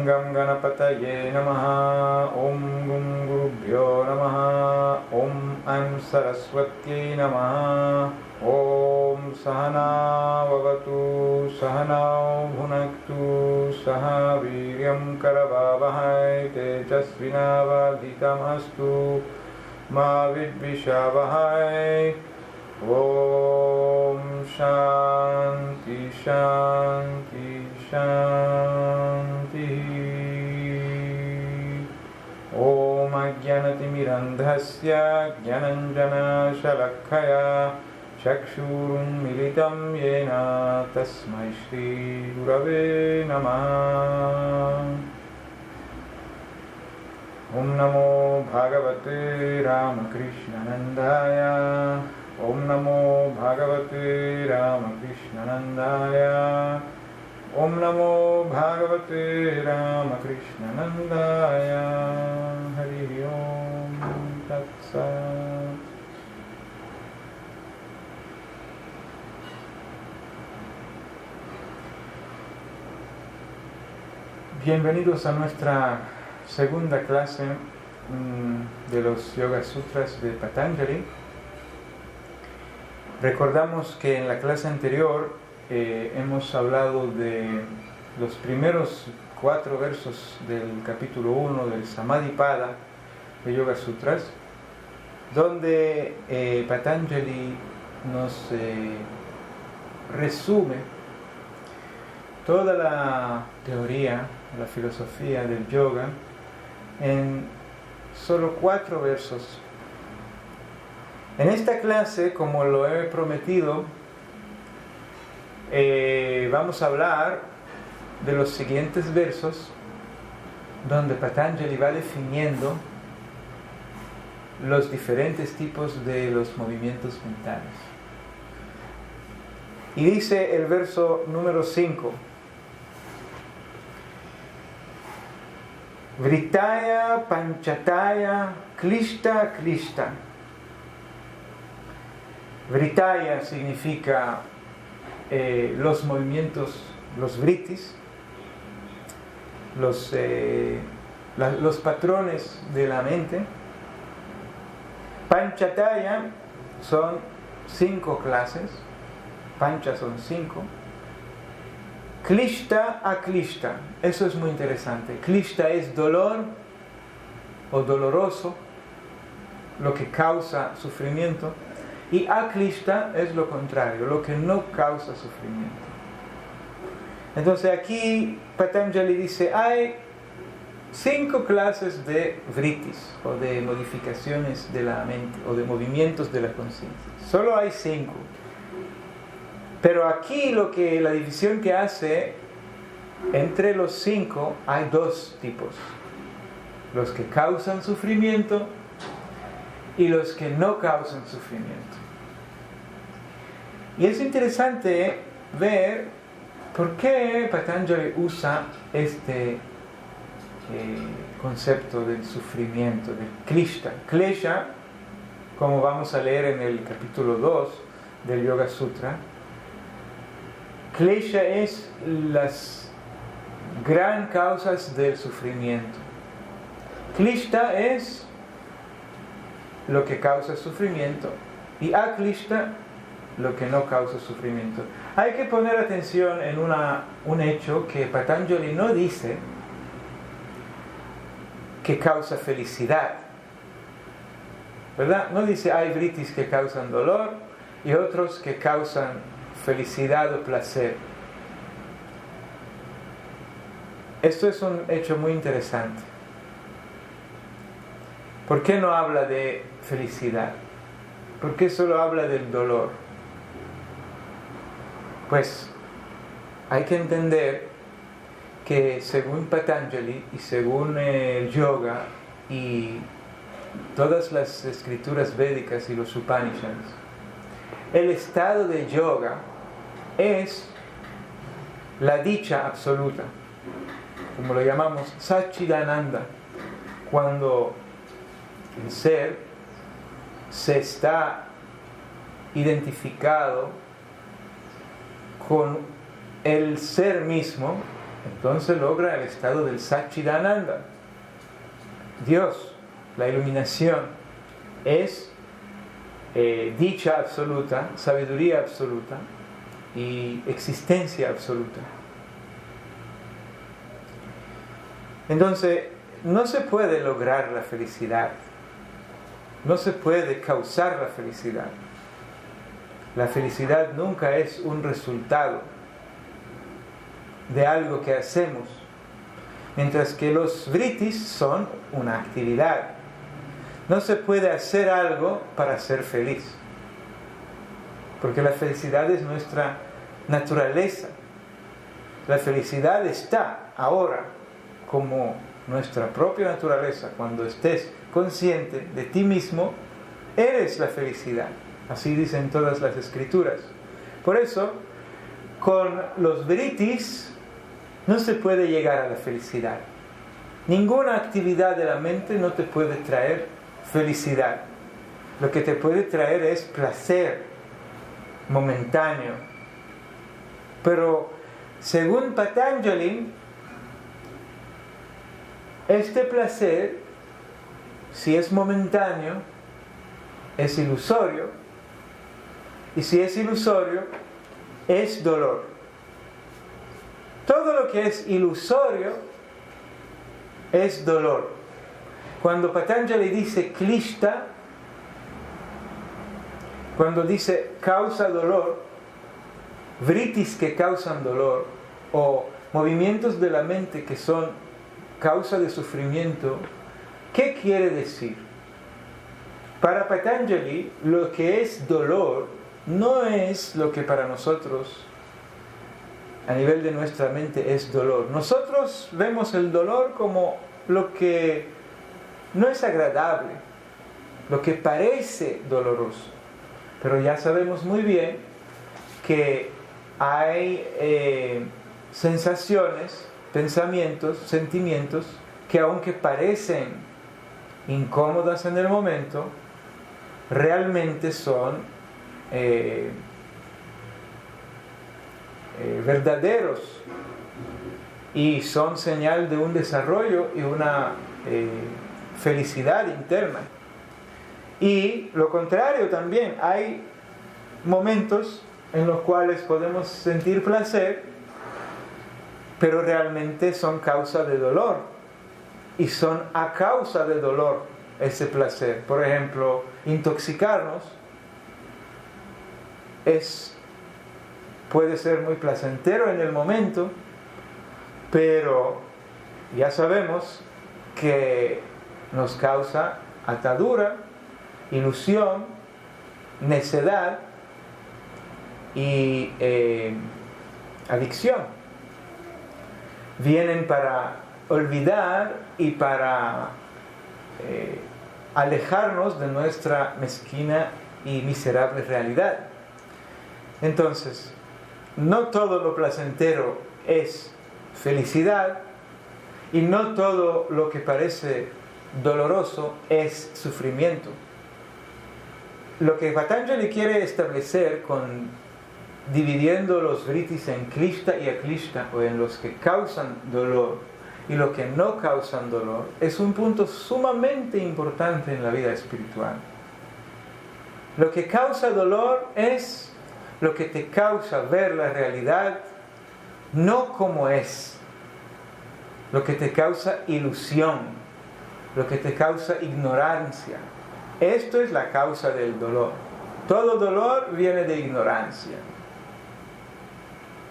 Gam Ganapataye Namaha, Om Gum Gurubhyo Namaha, Om Am Saraswati Namaha, Om Sahana Vavatu, Sahana Bhunaktu, Saha Viryam Karavavahai, Tejasvinavadhitamastu, Ma Vidvishavahai. Om Shanti Shanti Shanti. Om Ajnanatimirandhasya Jnananjana Shalakkhaya Chakshurun Militam Yena Tasmai Shri Gurave Namah. Om Namo Bhagavate Ramakrishna Nandaya. Om Namo Bhagavate Ramakrishna Nandaya. Om Namo Bhagavate Ramakrishna Nandaya. Hari Om Tat Sat. Bienvenidos a nuestra segunda clase de los Yoga Sutras de Patanjali. Recordamos que en la clase anterior hemos hablado de los primeros 4 versos del capítulo 1 del Samadhipada de Yoga Sutras, donde Patanjali nos resume toda la teoría, la filosofía del yoga en solo 4 versos. En esta clase, como lo he prometido, vamos a hablar de los siguientes versos, donde Patanjali va definiendo los diferentes tipos de los movimientos mentales. Y dice el verso número 5: Vritaya Panchataya Klishta Klishta. Vritaya significa los movimientos, los vritis, los patrones de la mente. Panchataya son 5 clases, pancha son 5. Klishta a klishta, eso es muy interesante. Klishta es dolor o doloroso, lo que causa sufrimiento. Y aklishta es lo contrario, lo que no causa sufrimiento. Entonces aquí Patanjali dice, hay 5 clases de vritis, o de modificaciones de la mente, o de movimientos de la conciencia. Solo hay 5. Pero aquí la división que hace, entre los 5 hay 2 tipos. Los que causan sufrimiento y los que no causan sufrimiento. Y es interesante ver por qué Patanjali usa este concepto del sufrimiento, del klishta. Klesha, como vamos a leer en el capítulo 2 del Yoga Sutra, klesha es las gran causas del sufrimiento. Klishta es lo que causa sufrimiento y aklishta lo que no causa sufrimiento. Hay que poner atención en un hecho que Patanjali no dice que causa felicidad, ¿verdad? No dice hay vritis que causan dolor y otros que causan felicidad o placer. Esto es un hecho muy interesante. ¿Por qué no habla de felicidad? ¿Por qué solo habla del dolor? Pues hay que entender que según Patanjali y según el yoga y todas las escrituras védicas y los Upanishads, el estado de yoga es la dicha absoluta, como lo llamamos Satchidananda, cuando el ser se está identificado con el ser mismo entonces logra el estado del Satchidananda. Dios, la iluminación, es dicha absoluta, sabiduría absoluta y existencia absoluta. Entonces, no se puede lograr la felicidad, no se puede causar la felicidad. La felicidad nunca es un resultado de algo que hacemos, mientras que los vrittis son una actividad. No se puede hacer algo para ser feliz, porque la felicidad es nuestra naturaleza. La felicidad está ahora como nuestra propia naturaleza. Cuando estés consciente de ti mismo, eres la felicidad. Así dicen todas las escrituras. Por eso, con los vrittis no se puede llegar a la felicidad. Ninguna actividad de la mente no te puede traer felicidad. Lo que te puede traer es placer momentáneo. Pero según Patanjali, este placer, si es momentáneo, es ilusorio. Y si es ilusorio, es dolor. Todo lo que es ilusorio es dolor. Cuando Patanjali dice klishta, cuando dice causa dolor, vrittis que causan dolor, o movimientos de la mente que son causa de sufrimiento, ¿qué quiere decir? Para Patanjali, lo que es dolor no es lo que para nosotros, a nivel de nuestra mente, es dolor. Nosotros vemos el dolor como lo que no es agradable, lo que parece doloroso. Pero ya sabemos muy bien que hay sensaciones, pensamientos, sentimientos que aunque parecen incómodas en el momento, realmente son verdaderos y son señal de un desarrollo y una felicidad interna. Y lo contrario también, hay momentos en los cuales podemos sentir placer, pero realmente son causa de dolor y son a causa de dolor ese placer. Por ejemplo, intoxicarnos puede ser muy placentero en el momento, pero ya sabemos que nos causa atadura, ilusión, necedad y adicción. Vienen para olvidar y para alejarnos de nuestra mezquina y miserable realidad. Entonces, no todo lo placentero es felicidad y no todo lo que parece doloroso es sufrimiento. Lo que Patanjali quiere establecer dividiendo los vrittis en klishta y aklishta, o en los que causan dolor y los que no causan dolor, es un punto sumamente importante en la vida espiritual. Lo que causa dolor es lo que te causa ver la realidad no como es, lo que te causa ilusión, lo que te causa ignorancia. Esto es la causa del dolor. Todo dolor viene de ignorancia.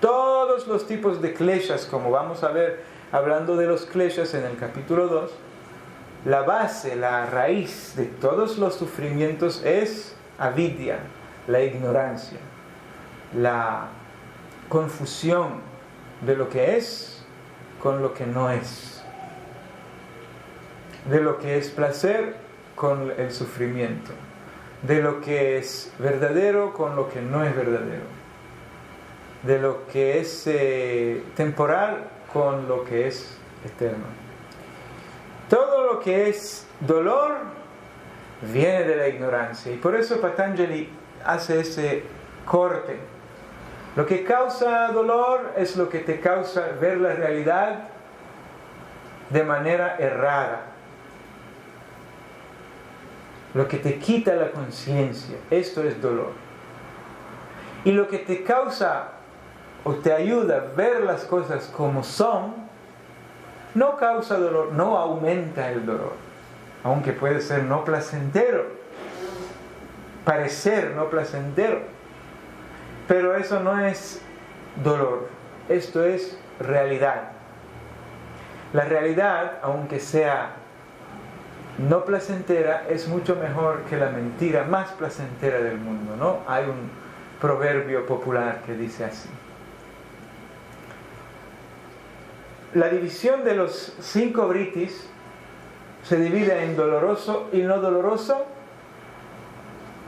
Todos los tipos de kleshas, como vamos a ver hablando de los kleshas en el capítulo 2, la base, la raíz de todos los sufrimientos es avidya, la ignorancia, la confusión de lo que es con lo que no es, de lo que es placer con el sufrimiento, de lo que es verdadero con lo que no es verdadero, de lo que es temporal con lo que es eterno. Todo lo que es dolor viene de la ignorancia, y por eso Patanjali hace ese corte Lo que causa dolor es lo que te causa ver la realidad de manera errada. Lo que te quita la conciencia, esto es dolor. Y lo que te causa o te ayuda a ver las cosas como son, no causa dolor, no aumenta el dolor, aunque puede ser no placentero, parecer no placentero, pero eso no es dolor, esto es realidad. La realidad, aunque sea no placentera, es mucho mejor que la mentira más placentera del mundo, ¿no? Hay un proverbio popular que dice así. La división de los 5 vrittis se divide en doloroso y no doloroso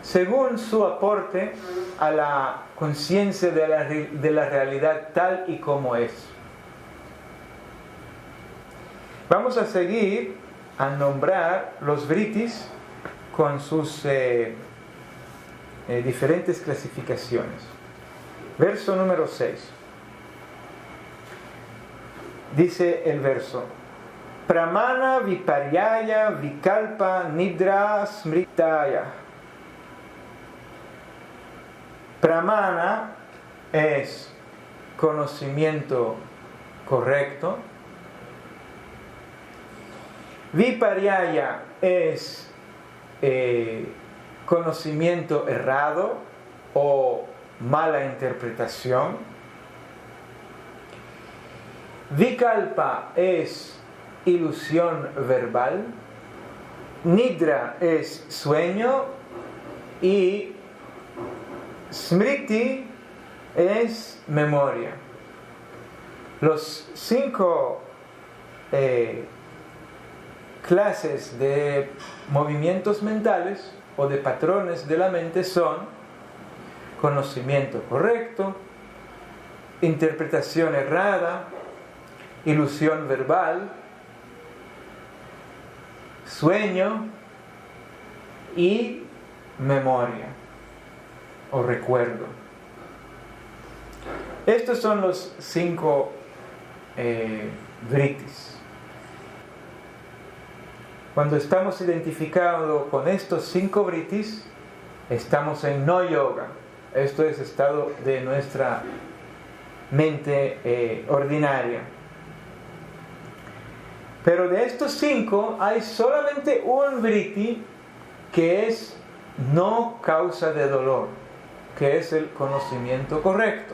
según su aporte a la conciencia de la realidad tal y como es. Vamos a seguir a nombrar los vrittis con sus diferentes clasificaciones. Verso número 6. Dice el verso: Pramana viparyaya vikalpa nidra smritaya. Pramana es conocimiento correcto. Viparyaya es conocimiento errado o mala interpretación. Vikalpa es ilusión verbal. Nidra es sueño. Y smriti es memoria. Los 5 clases de movimientos mentales o de patrones de la mente son conocimiento correcto, interpretación errada, ilusión verbal, sueño y memoria o recuerdo. Estos son los 5 vrittis. Cuando estamos identificados con estos 5 vrittis, estamos en no yoga. Esto es estado de nuestra mente ordinaria. Pero de estos 5 hay solamente un vritti que es no causa de dolor, que es el conocimiento correcto.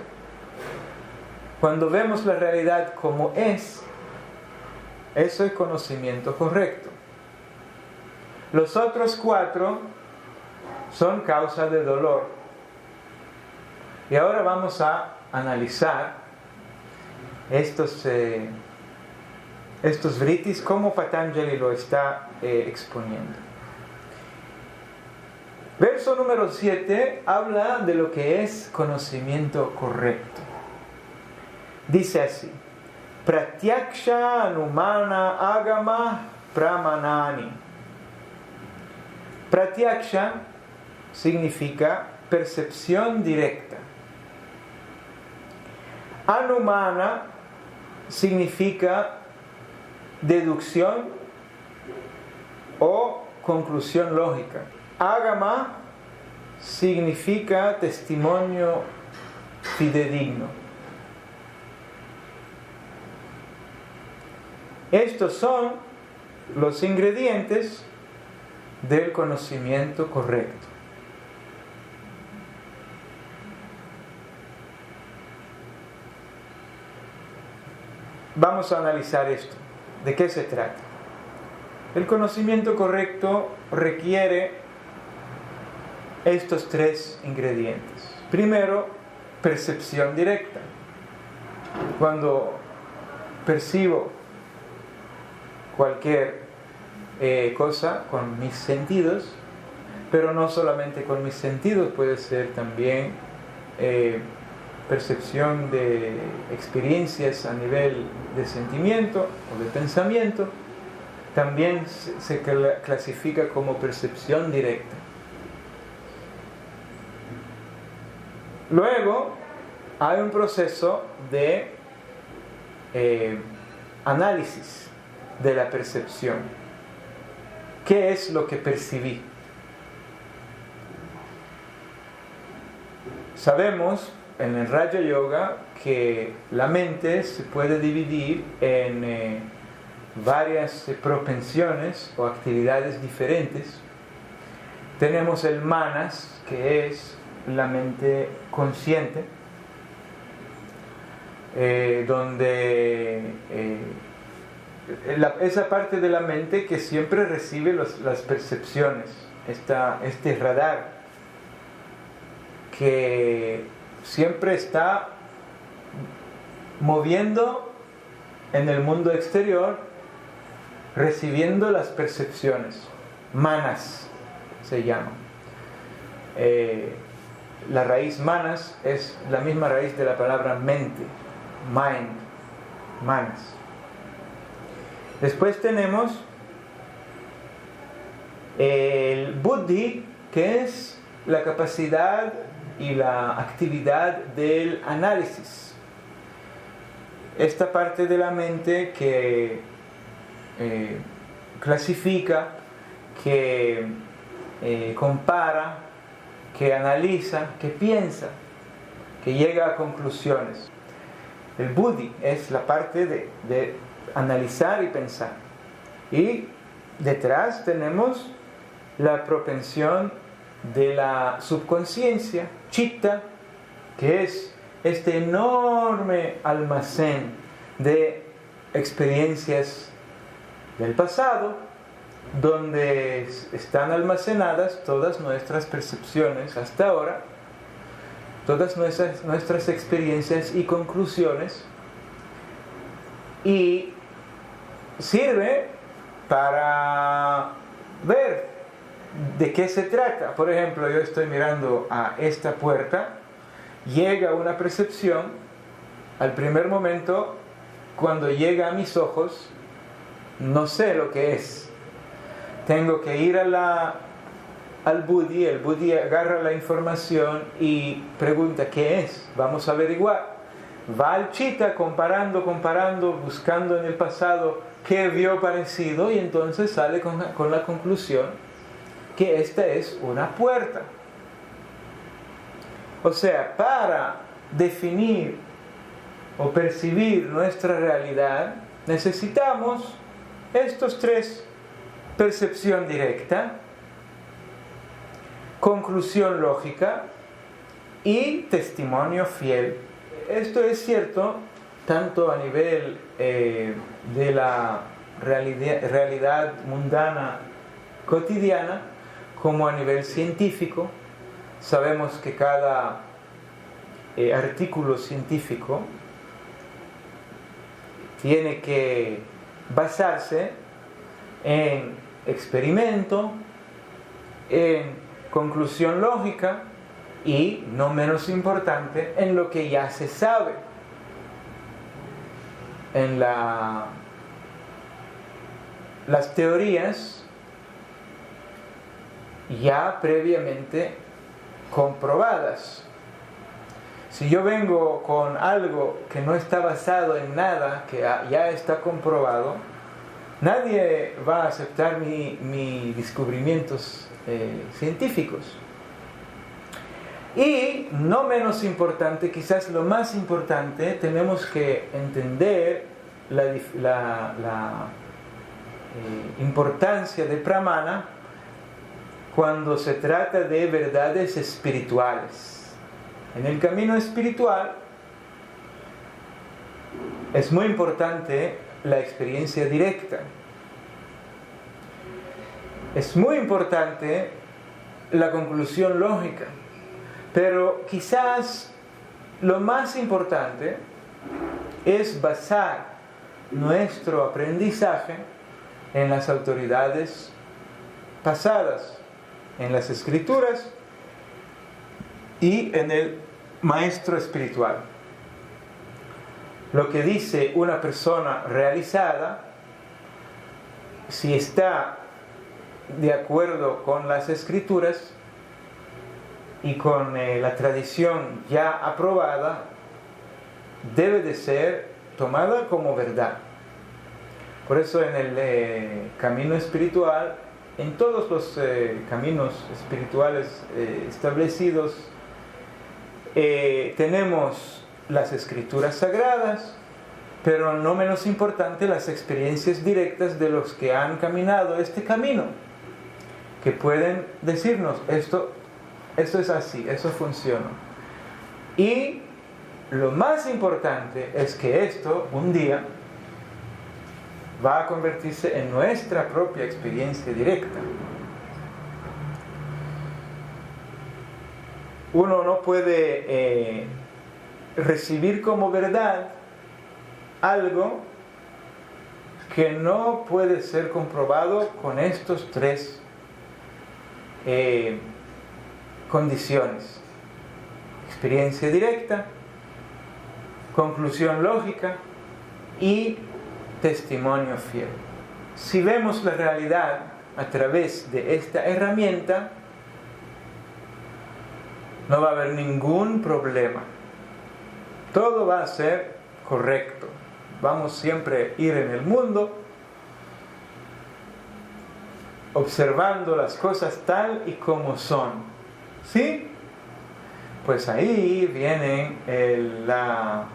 Cuando vemos la realidad como es, eso es conocimiento correcto. Los otros 4 son causa de dolor. Y ahora vamos a analizar estos vrittis como Patanjali lo está exponiendo. Verso número 7 habla de lo que es conocimiento correcto. Dice así: Pratyaksha anumana agama pramanani. Pratyaksha significa percepción directa. Anumana significa deducción o conclusión lógica. Agama significa testimonio fidedigno. Estos son los ingredientes del conocimiento correcto. Vamos a analizar esto. ¿De qué se trata? El conocimiento correcto requiere estos 3 ingredientes. Primero, percepción directa. Cuando percibo cualquier cosa con mis sentidos, pero no solamente con mis sentidos, puede ser también percepción de experiencias a nivel de sentimiento o de pensamiento, también se clasifica como percepción directa. Luego, hay un proceso de análisis de la percepción. ¿Qué es lo que percibí? Sabemos en el Raja Yoga que la mente se puede dividir en varias propensiones o actividades diferentes. Tenemos el manas, que es la mente consciente, donde esa parte de la mente que siempre recibe las percepciones, este radar que siempre está moviendo en el mundo exterior, recibiendo las percepciones. Manas se llama. La raíz manas es la misma raíz de la palabra mente, mind, manas. Después tenemos el buddhi, que es la capacidad y la actividad del análisis. Esta parte de la mente que clasifica, que compara, que analiza, que piensa, que llega a conclusiones. El buddhi es la parte de analizar y pensar. Y detrás tenemos la propensión de la subconsciencia, chitta, que es este enorme almacén de experiencias del pasado, donde están almacenadas todas nuestras percepciones hasta ahora, todas nuestras experiencias y conclusiones, y sirve para ver de qué se trata. Por ejemplo, yo estoy mirando a esta puerta, llega una percepción, al primer momento, cuando llega a mis ojos, no sé lo que es. Tengo que ir al buddhi, el buddhi agarra la información y pregunta ¿qué es? Vamos a averiguar. Va al chitta comparando, buscando en el pasado qué vio parecido, y entonces sale con la conclusión que esta es una puerta. O sea, para definir o percibir nuestra realidad necesitamos estos tres: percepción directa, conclusión lógica y testimonio fiel. Esto es cierto tanto a nivel de la realidad mundana cotidiana como a nivel científico. Sabemos que cada artículo científico tiene que basarse en experimento, en conclusión lógica y, no menos importante, en lo que ya se sabe, en las teorías ya previamente comprobadas. Si yo vengo con algo que no está basado en nada, que ya está comprobado, nadie va a aceptar mis descubrimientos científicos. Y no menos importante, quizás lo más importante, tenemos que entender la importancia de Pramana cuando se trata de verdades espirituales. En el camino espiritual es muy importante la experiencia directa. Es muy importante la conclusión lógica. Pero quizás lo más importante es basar nuestro aprendizaje en las autoridades pasadas, en las escrituras y en el maestro espiritual. Lo que dice una persona realizada, si está de acuerdo con las escrituras y con la tradición ya aprobada, debe de ser tomada como verdad. Por eso en el camino espiritual, en todos los caminos espirituales establecidos, tenemos las escrituras sagradas, pero no menos importante las experiencias directas de los que han caminado este camino, que pueden decirnos, esto es así, eso funciona. Y lo más importante es que esto un día va a convertirse en nuestra propia experiencia directa. Uno no puede recibir como verdad algo que no puede ser comprobado con estos tres condiciones: experiencia directa, conclusión lógica y testimonio fiel. Si vemos la realidad a través de esta herramienta, no va a haber ningún problema. Todo va a ser correcto. Vamos siempre a ir en el mundo observando las cosas tal y como son. ¿Sí? Pues ahí viene la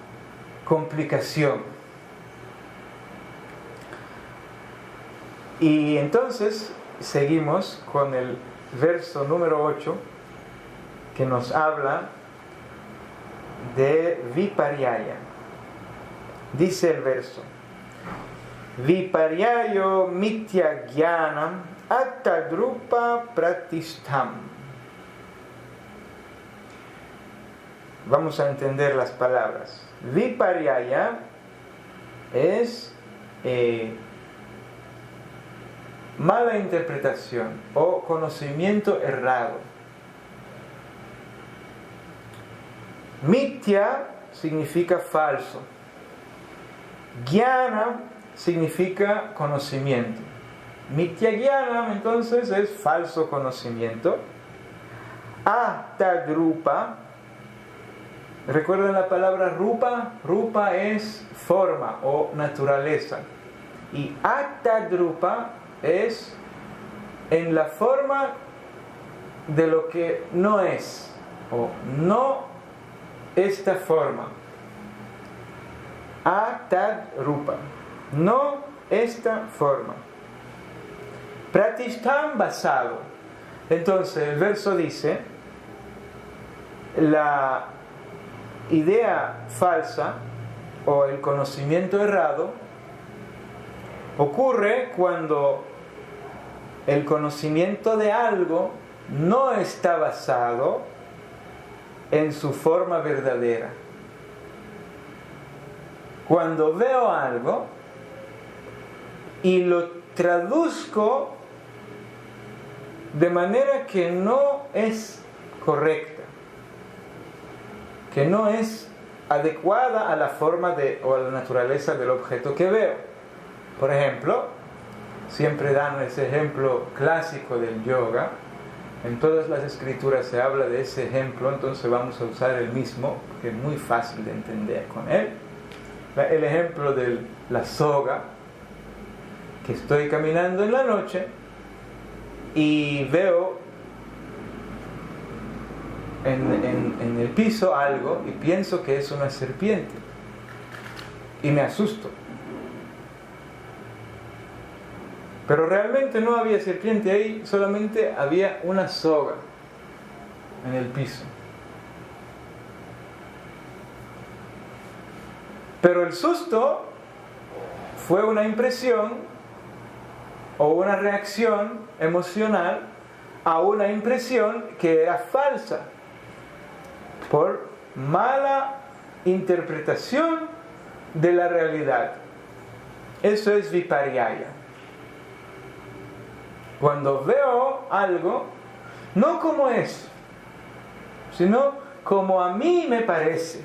complicación. Y entonces seguimos con el verso número 8, que nos habla de Viparyaya. Dice el verso: Viparyayo mitya jnanam attadrupa pratishtham. Vamos a entender las palabras. Viparyaya es mala interpretación o conocimiento errado. Mithya significa falso. Jnana significa conocimiento. Mithya jnana entonces es falso conocimiento. Attadrupa, ¿recuerdan la palabra rupa? Rupa es forma o naturaleza. Y attadrupa es en la forma de lo que no es, o no esta forma. Attadrupa, no esta forma. Pratishtham, basado. Entonces el verso dice: la idea falsa o el conocimiento errado ocurre cuando el conocimiento de algo no está basado en su forma verdadera. Cuando veo algo y lo traduzco de manera que no es correcta, que no es adecuada a la forma o a la naturaleza del objeto que veo. Por ejemplo, siempre dan ese ejemplo clásico del yoga. En todas las escrituras se habla de ese ejemplo, entonces vamos a usar el mismo, que es muy fácil de entender con él. El ejemplo de la soga, que estoy caminando en la noche y veo en el piso algo y pienso que es una serpiente y me asusto. Pero realmente no había serpiente ahí, solamente había una soga en el piso. Pero el susto fue una impresión o una reacción emocional a una impresión que era falsa por mala interpretación de la realidad. Eso es viparyaya. Cuando veo algo, no como es, sino como a mí me parece.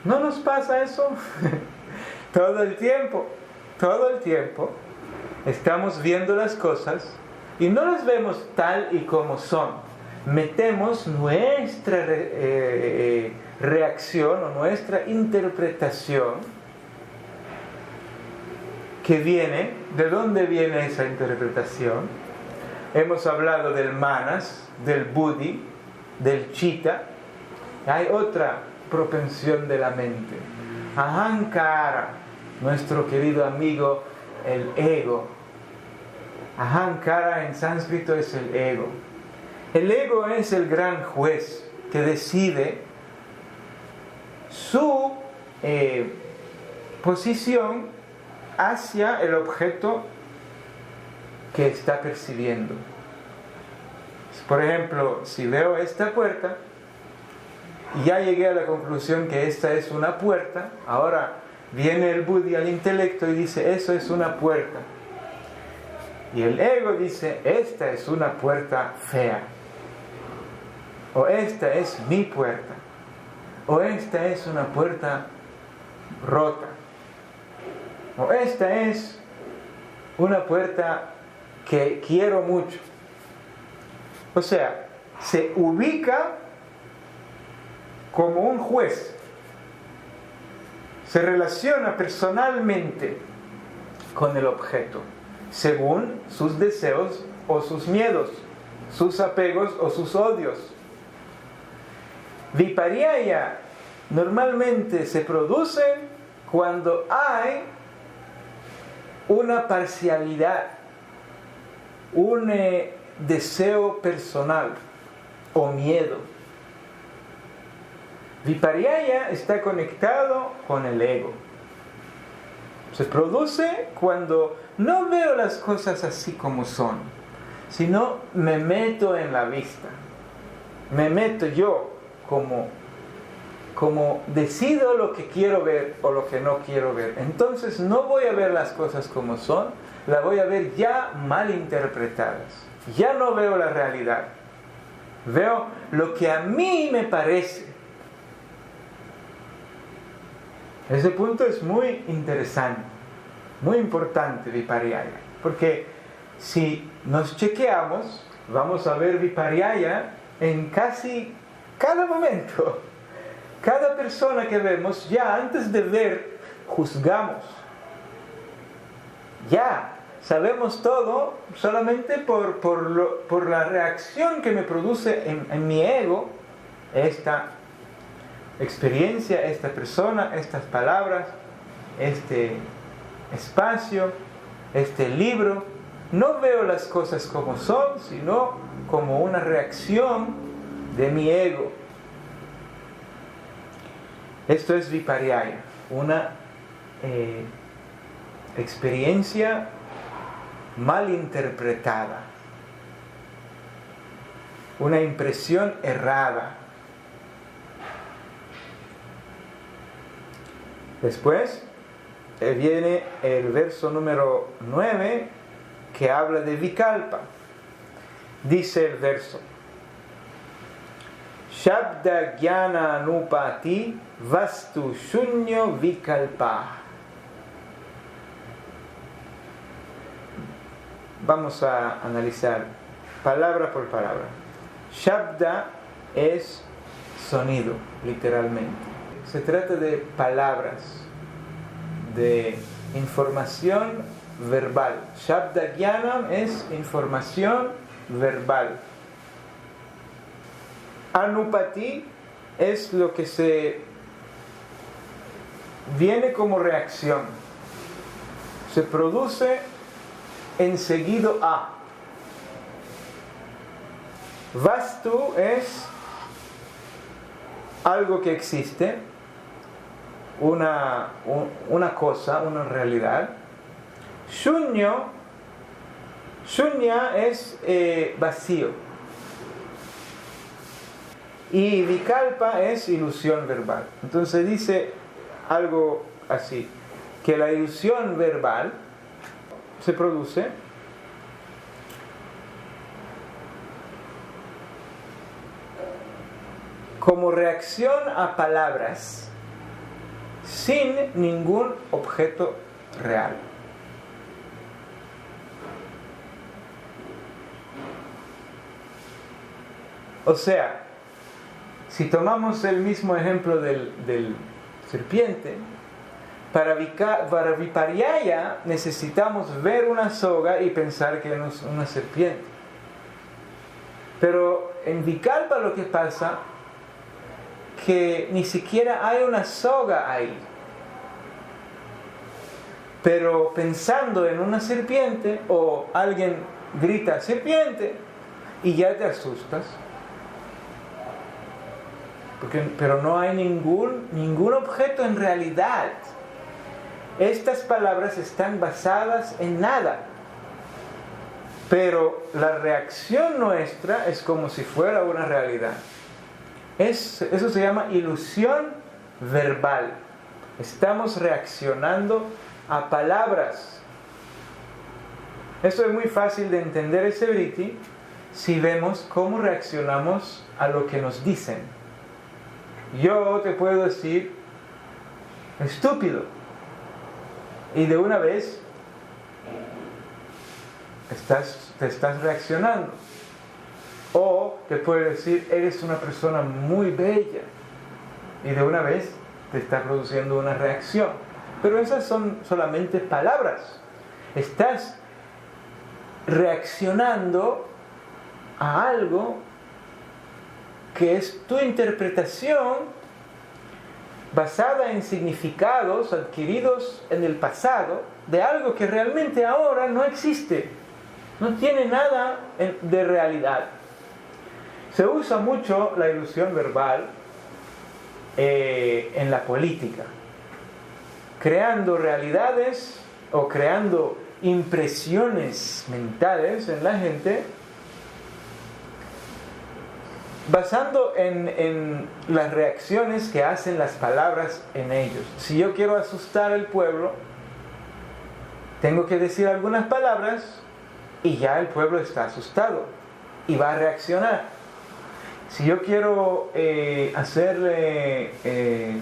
¿No nos pasa eso? Todo el tiempo estamos viendo las cosas y no las vemos tal y como son, metemos nuestra reacción o nuestra interpretación que viene. ¿De dónde viene esa interpretación? Hemos hablado del manas, del buddhi, del chitta. Hay otra propensión de la mente. Ahankara, nuestro querido amigo, el ego. Ahankara en sánscrito es el ego. El ego es el gran juez que decide su posición hacia el objeto que está percibiendo. Por ejemplo, si veo esta puerta y ya llegué a la conclusión que esta es una puerta, ahora viene el buddhi al intelecto y dice, eso es una puerta. Y el ego dice, esta es una puerta fea. O esta es mi puerta. O esta es una puerta rota. O esta es una puerta que quiero mucho. O sea, se ubica como un juez. Se relaciona personalmente con el objeto, según sus deseos o sus miedos, sus apegos o sus odios. Vipariyaya normalmente se produce cuando hay una parcialidad, un deseo personal o miedo. Vipariyaya está conectado con el ego. Se produce cuando no veo las cosas así como son, sino me meto en la vista. Me meto yo como decido lo que quiero ver o lo que no quiero ver. Entonces no voy a ver las cosas como son, las voy a ver ya mal interpretadas. Ya no veo la realidad. Veo lo que a mí me parece. Ese punto es muy interesante, muy importante, Vipariyaya. Porque si nos chequeamos, vamos a ver Vipariyaya en casi cada momento. Cada persona que vemos, ya antes de ver, juzgamos. Ya sabemos todo solamente por la reacción que me produce en mi ego esta experiencia, esta persona, estas palabras, este espacio, este libro. No veo las cosas como son, sino como una reacción de mi ego. Esto es Vipariyaya, una experiencia mal interpretada, una impresión errada. Después viene el verso número 9 que habla de Vikalpa. Dice el verso: Shabda Jnana Anupati Vastu Shunyo Vikalpa. Vamos a analizar palabra por palabra. Shabda es sonido, literalmente. Se trata de palabras, de información verbal. Shabda Jnanam es información verbal. Anupati es lo que se viene como reacción. Se produce enseguido a. Vastu es algo que existe, una cosa, una realidad. Shunya es vacío. Y Vikalpa es ilusión verbal. Entonces dice algo así, que la ilusión verbal se produce como reacción a palabras sin ningún objeto real. O sea, si tomamos el mismo ejemplo del serpiente, para Vipariyaya necesitamos ver una soga y pensar que es una serpiente. Pero en Vikalpa lo que pasa que ni siquiera hay una soga ahí. Pero pensando en una serpiente, o alguien grita serpiente y ya te asustas. Pero no hay ningún objeto en realidad. Estas palabras están basadas en nada. Pero la reacción nuestra es como si fuera una realidad. Eso se llama ilusión verbal. Estamos reaccionando a palabras. Esto es muy fácil de entender ese Vritti si vemos cómo reaccionamos a lo que nos dicen. Yo te puedo decir estúpido y de una vez te estás reaccionando. O te puedo decir eres una persona muy bella y de una vez te está produciendo una reacción. Pero esas son solamente palabras. Estás reaccionando a algo que es tu interpretación basada en significados adquiridos en el pasado de algo que realmente ahora no existe. No tiene nada de realidad. Se usa mucho la ilusión verbal en la política, creando realidades o creando impresiones mentales en la gente, basando en las reacciones que hacen las palabras en ellos. Si yo quiero asustar al pueblo, tengo que decir algunas palabras y ya el pueblo está asustado y va a reaccionar. Si yo quiero hacerle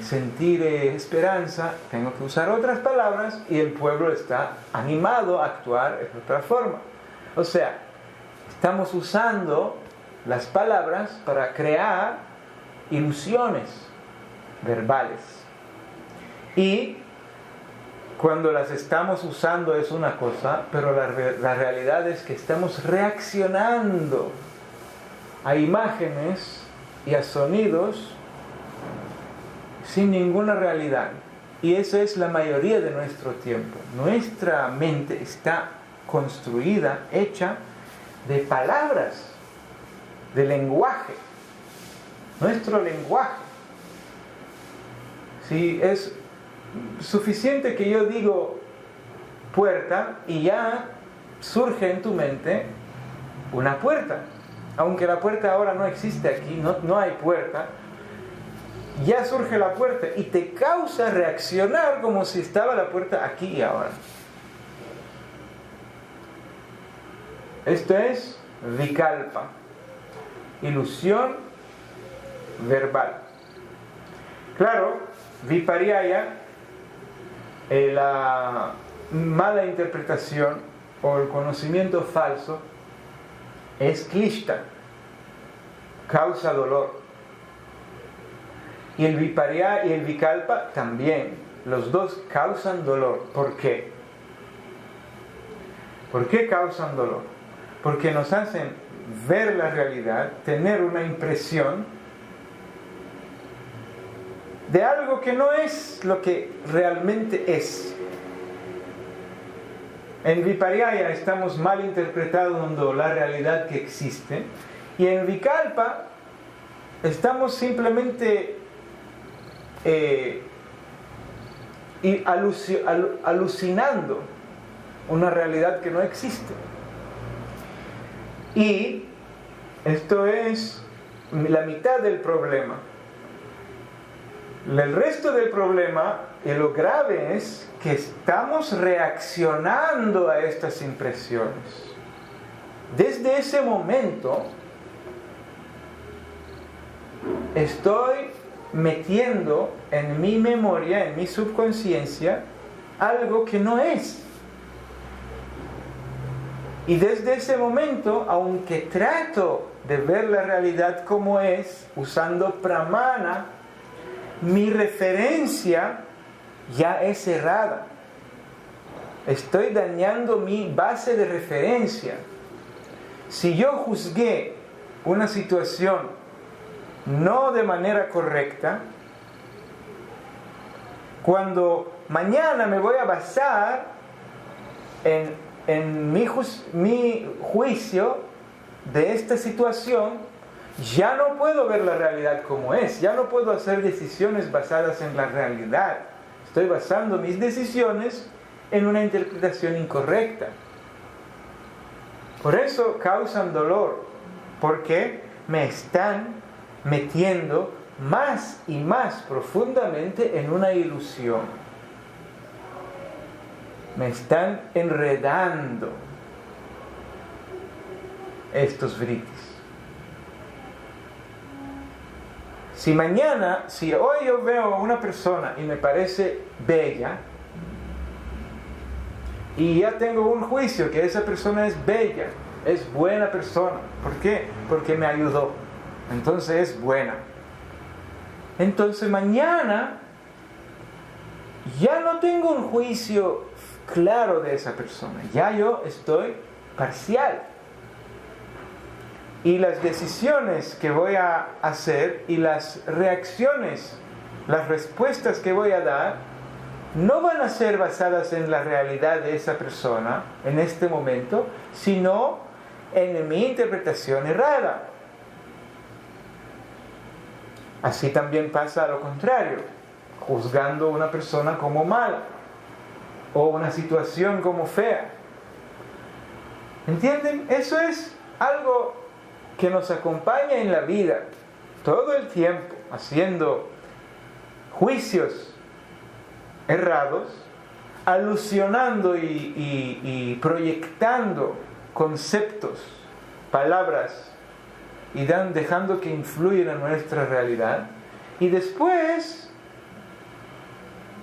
sentir esperanza, tengo que usar otras palabras y el pueblo está animado a actuar de otra forma. O sea, estamos usando las palabras para crear ilusiones verbales. Y cuando las estamos usando es una cosa, pero la realidad es que estamos reaccionando a imágenes y a sonidos sin ninguna realidad. Y eso es la mayoría de nuestro tiempo. Nuestra mente está construida, hecha de palabras, de lenguaje. Nuestro lenguaje. Si es suficiente que yo digo puerta y ya surge en tu mente una puerta. Aunque la puerta ahora no existe aquí, no hay puerta, ya surge la puerta y te causa reaccionar como si estaba la puerta aquí y ahora. Esto es Vikalpa, ilusión verbal. Claro, Vipariyaya, la mala interpretación o el conocimiento falso, es klishta, causa dolor. Y el Vipariyaya y el Vikalpa también, los dos causan dolor. ¿Por qué? ¿Por qué causan dolor? Porque nos hacen ver la realidad, tener una impresión de algo que no es lo que realmente es. En Vipariyaya estamos mal interpretando la realidad que existe, y en Vikalpa estamos simplemente alucinando una realidad que no existe. Y esto es la mitad del problema. El resto del problema, y lo grave, es que estamos reaccionando a estas impresiones. Desde ese momento estoy metiendo en mi memoria, en mi subconsciencia, algo que no es. Y desde ese momento, aunque trato de ver la realidad como es, usando pramana, mi referencia ya es errada. Estoy dañando mi base de referencia. Si yo juzgué una situación no de manera correcta, cuando mañana me voy a basar en mi juicio de esta situación, ya no puedo ver la realidad como es, ya no puedo hacer decisiones basadas en la realidad. Estoy basando mis decisiones en una interpretación incorrecta. Por eso causan dolor, porque me están metiendo más y más profundamente en una ilusión. Me están enredando estos vritis. Si hoy yo veo a una persona y me parece bella, y ya tengo un juicio que esa persona es bella, es buena persona. ¿Por qué? Porque me ayudó. Entonces es buena. Entonces mañana ya no tengo un juicio claro de esa persona. Ya yo estoy parcial. Y las decisiones que voy a hacer y las reacciones, las respuestas que voy a dar, no van a ser basadas en la realidad de esa persona en este momento, sino en mi interpretación errada. Así también pasa a lo contrario, juzgando a una persona como mala o una situación como fea. ¿Entienden? Eso es algo que nos acompaña en la vida todo el tiempo, haciendo juicios errados, alusionando y proyectando conceptos, palabras, y dejando que influyan en nuestra realidad, y después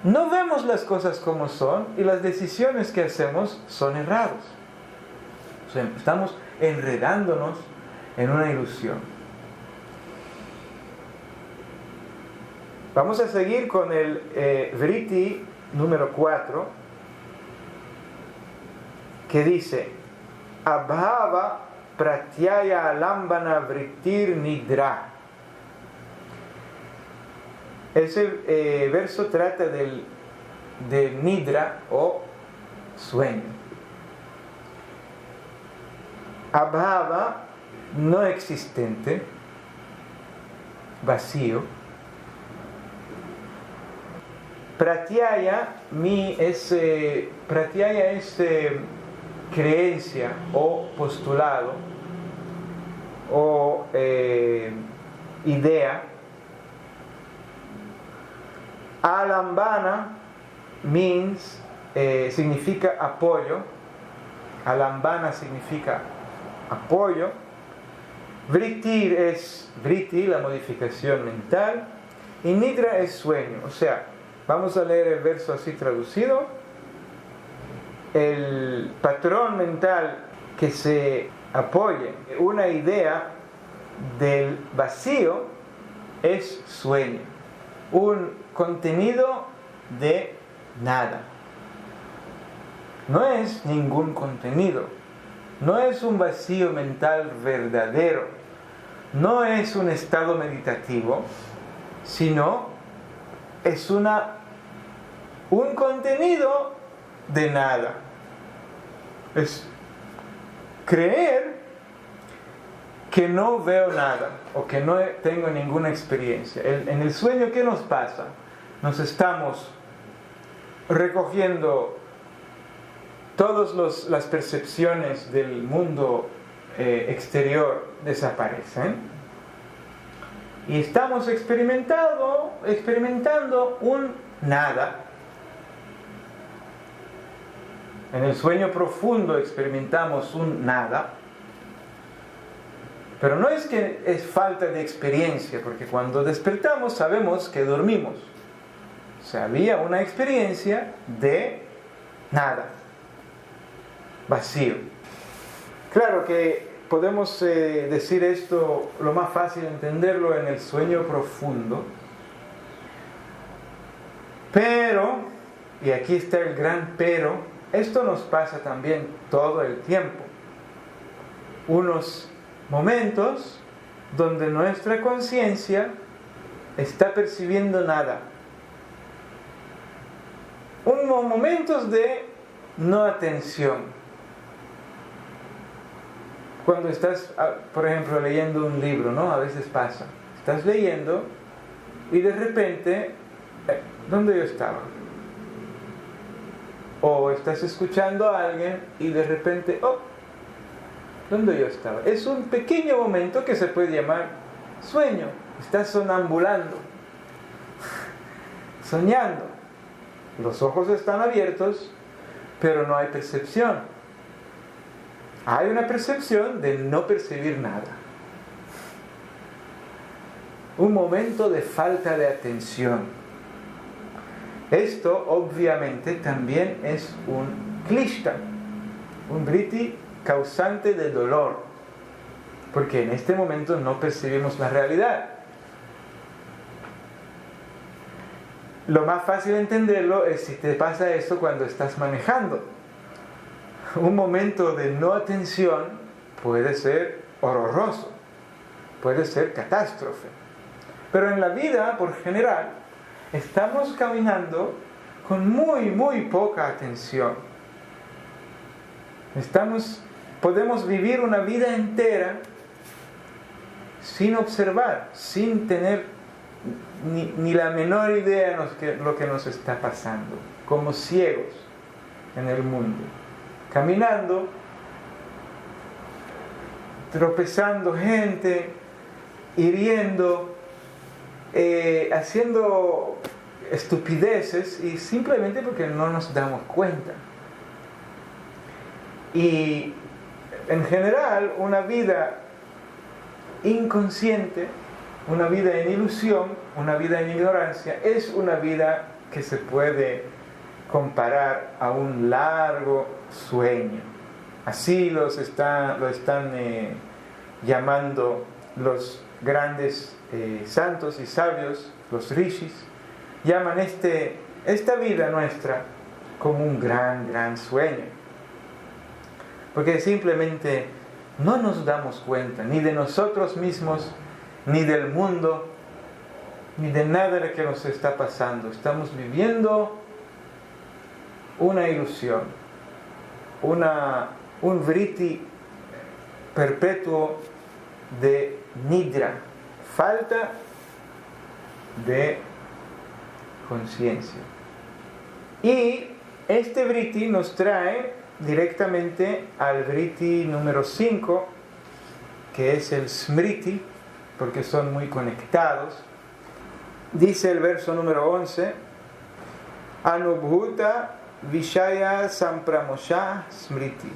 no vemos las cosas como son y las decisiones que hacemos son erradas. O sea, estamos enredándonos en una ilusión. Vamos a seguir con el vritti número 4, que dice: Abhava pratyaya alambana vrittir nidra. Ese verso trata del nidra o sueño. Abhava, no existente, vacío. Pratyaya es creencia o postulado o idea. Alambana significa apoyo. Alambana significa apoyo. Vrittir es vritti, la modificación mental. Y nidra es sueño. O sea, vamos a leer el verso así traducido. El patrón mental que se apoye una idea del vacío es sueño. Un contenido de nada. No es ningún contenido. No es un vacío mental verdadero. No es un estado meditativo, sino es un contenido de nada. Es creer que no veo nada o que no tengo ninguna experiencia. En el sueño, ¿qué nos pasa? Nos estamos recogiendo todas las percepciones del mundo exterior, desaparecen y estamos experimentando un nada. En el sueño profundo experimentamos un nada, pero no es que es falta de experiencia, porque cuando despertamos sabemos que dormimos. O sea, había una experiencia de nada, vacío. Claro que podemos decir esto, lo más fácil entenderlo en el sueño profundo. Pero, y aquí está el gran pero, esto nos pasa también todo el tiempo. Unos momentos donde nuestra conciencia está percibiendo nada. Momentos de no atención. Cuando estás, por ejemplo, leyendo un libro, ¿no? A veces pasa. Estás leyendo y de repente, ¿dónde yo estaba? O estás escuchando a alguien y de repente, ¿dónde yo estaba? Es un pequeño momento que se puede llamar sueño. Estás sonambulando, soñando. Los ojos están abiertos, pero no hay percepción. Hay una percepción de no percibir nada. Un momento de falta de atención. Esto obviamente también es un klishta, un vritti causante de dolor, porque en este momento no percibimos la realidad. Lo más fácil de entenderlo es si te pasa eso cuando estás manejando. Un momento de no atención puede ser horroroso, puede ser catástrofe. Pero en la vida, por general, estamos caminando con muy poca atención. Podemos vivir una vida entera sin observar, sin tener ni la menor idea de lo que nos está pasando, como ciegos en el mundo, caminando, tropezando gente, hiriendo, haciendo estupideces, y simplemente porque no nos damos cuenta. Y en general una vida inconsciente, una vida en ilusión, una vida en ignorancia, es una vida que se puede comparar a un largo sueño. Así lo están llamando los grandes santos y sabios, los rishis, llaman esta vida nuestra como un gran sueño. Porque simplemente no nos damos cuenta ni de nosotros mismos, ni del mundo, ni de nada de lo que nos está pasando. Estamos viviendo una ilusión, un vritti perpetuo de nidra, falta de conciencia. Y este vritti nos trae directamente al vritti número 5, que es el smriti, porque son muy conectados. Dice el verso número 11: Anubhuta Vishaya Sampramosha Smriti.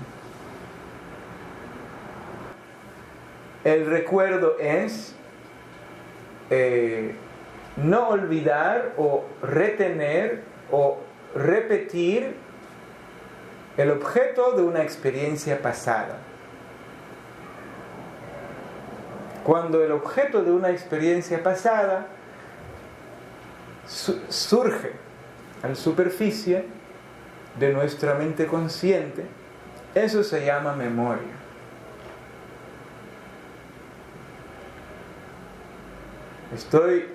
El recuerdo es no olvidar o retener o repetir el objeto de una experiencia pasada. Cuando el objeto de una experiencia pasada surge a la superficie de nuestra mente consciente, eso se llama memoria. Estoy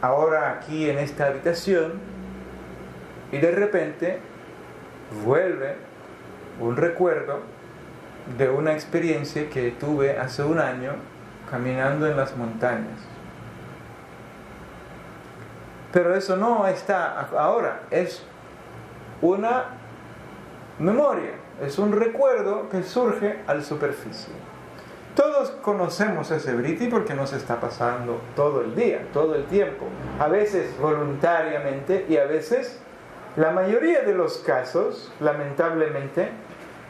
ahora aquí en esta habitación y de repente vuelve un recuerdo de una experiencia que tuve hace un año caminando en las montañas. Pero eso no está ahora, es una memoria, es un recuerdo que surge a la superficie. Todos conocemos ese vritti porque nos está pasando todo el día, todo el tiempo, a veces voluntariamente y a veces, la mayoría de los casos, lamentablemente,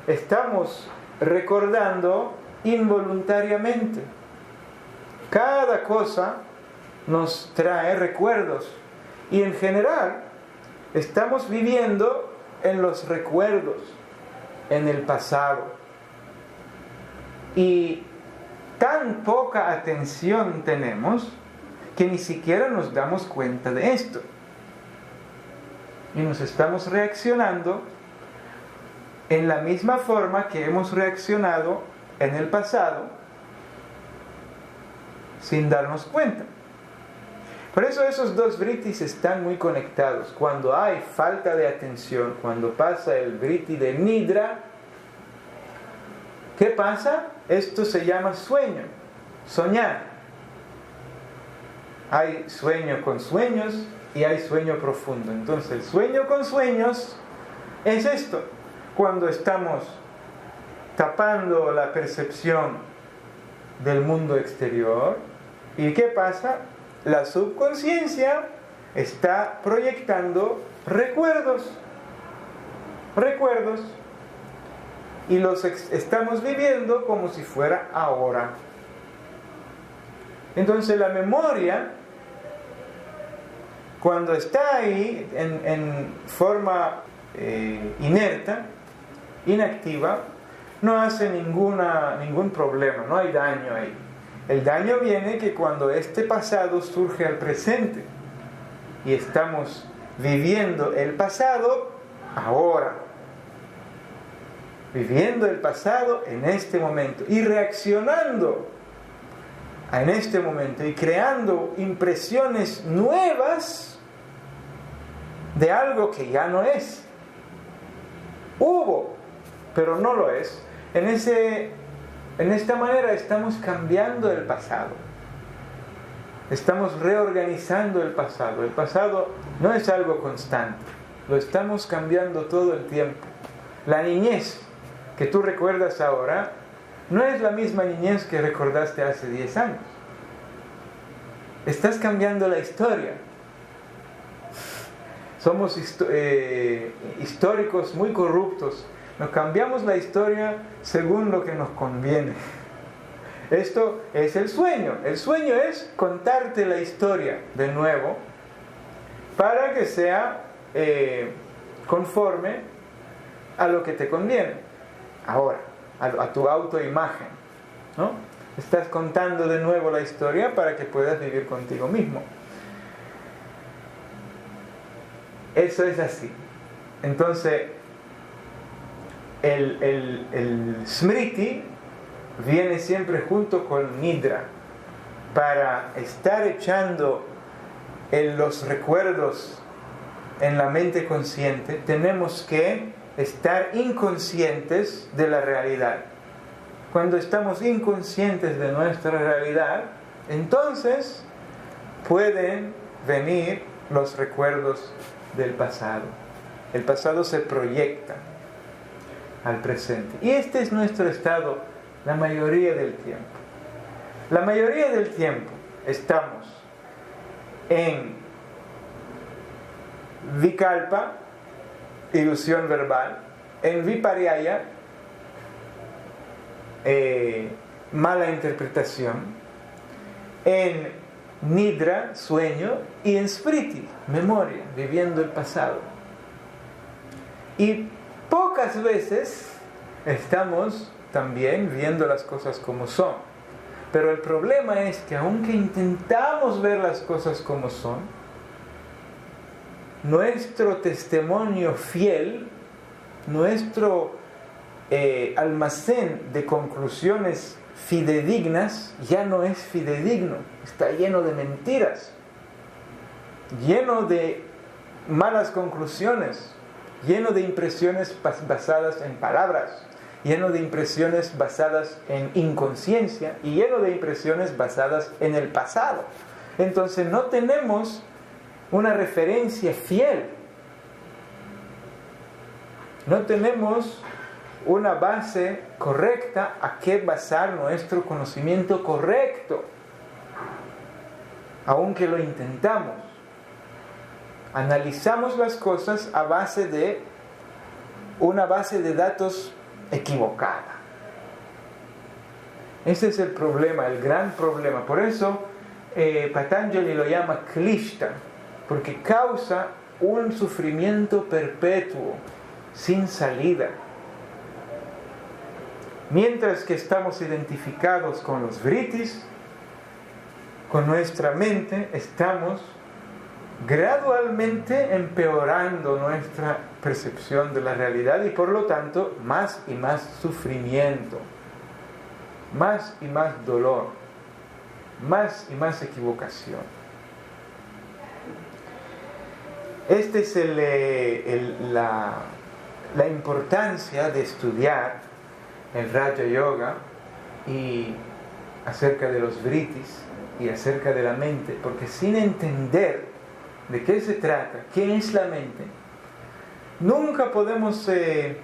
estamos recordando involuntariamente. Cada cosa nos trae recuerdos y en general estamos viviendo en los recuerdos, en el pasado. Y tan poca atención tenemos que ni siquiera nos damos cuenta de esto. Y nos estamos reaccionando en la misma forma que hemos reaccionado en el pasado, sin darnos cuenta. Por eso esos dos vritis están muy conectados. Cuando hay falta de atención, cuando pasa el vriti de nidra, ¿qué pasa? Esto se llama sueño, soñar. Hay sueño con sueños y hay sueño profundo. Entonces el sueño con sueños es esto, cuando estamos tapando la percepción del mundo exterior. ¿Y qué pasa? La subconsciencia está proyectando recuerdos, y los estamos viviendo como si fuera ahora. Entonces la memoria, cuando está ahí en forma inerta, inactiva, no hace ningún problema, no hay daño ahí. El daño viene que cuando este pasado surge al presente y estamos viviendo el pasado ahora, viviendo el pasado en este momento y reaccionando en este momento y creando impresiones nuevas de algo que ya no es. Hubo, pero no lo es. En esta manera estamos cambiando el pasado. Estamos reorganizando el pasado. El pasado no es algo constante. Lo estamos cambiando todo el tiempo. La niñez que tú recuerdas ahora no es la misma niñez que recordaste hace 10 años. Estás cambiando la historia. Somos históricos muy corruptos. Nos cambiamos la historia según lo que nos conviene. Esto es el sueño. El sueño es contarte la historia de nuevo para que sea conforme a lo que te conviene. Ahora, a tu autoimagen, ¿no? Estás contando de nuevo la historia para que puedas vivir contigo mismo. Eso es así. Entonces, el smriti viene siempre junto con nidra. Para estar echando los recuerdos en la mente consciente, tenemos que estar inconscientes de la realidad. Cuando estamos inconscientes de nuestra realidad, entonces pueden venir los recuerdos del pasado. El pasado se proyecta al presente. Y este es nuestro estado la mayoría del tiempo. La mayoría del tiempo estamos en vikalpa, ilusión verbal, en viparyaya, mala interpretación, en nidra, sueño, y en smriti, memoria, viviendo el pasado. Y pocas veces estamos también viendo las cosas como son. Pero el problema es que aunque intentamos ver las cosas como son, nuestro testimonio fiel, nuestro almacén de conclusiones fidedignas ya no es fidedigno, está lleno de mentiras, lleno de malas conclusiones, lleno de impresiones basadas en palabras, lleno de impresiones basadas en inconsciencia y lleno de impresiones basadas en el pasado. Entonces no tenemos una referencia fiel, no tenemos una base correcta a que basar nuestro conocimiento correcto, aunque lo intentamos. Analizamos las cosas a base de una base de datos equivocada. Ese es el problema, el gran problema. Por eso Patanjali lo llama klishta, porque causa un sufrimiento perpetuo, sin salida. Mientras que estamos identificados con los vrittis, con nuestra mente, estamos gradualmente empeorando nuestra percepción de la realidad y por lo tanto más y más sufrimiento, más y más dolor, más y más equivocación. Esta es la importancia de estudiar el Raja Yoga y acerca de los vrittis y acerca de la mente, porque sin entender de qué se trata, qué es la mente, nunca podemos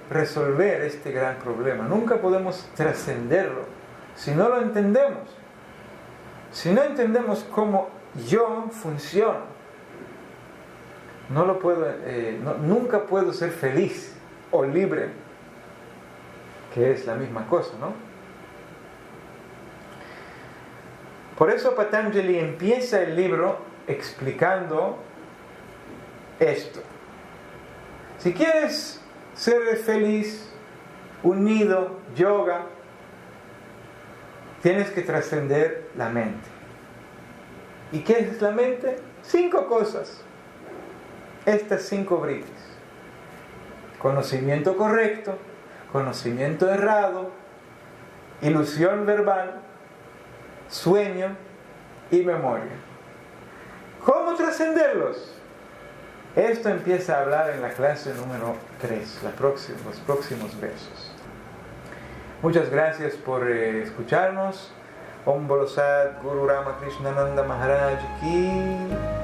resolver este gran problema, nunca podemos trascenderlo si no lo entendemos. Si no entendemos cómo yo funciono, nunca puedo ser feliz o libre, que es la misma cosa, ¿no? Por eso Patanjali empieza el libro explicando esto. Si quieres ser feliz, unido, yoga, tienes que trascender la mente. ¿Y qué es la mente? 5 cosas. Estas 5 vrittis: conocimiento correcto, conocimiento errado, ilusión verbal, sueño y memoria. ¿Cómo trascenderlos? Esto empieza a hablar en la clase número 3, los próximos versos. Muchas gracias por escucharnos. Om Bolo Sad Guru Ramakrishna Nanda Maharaj Ki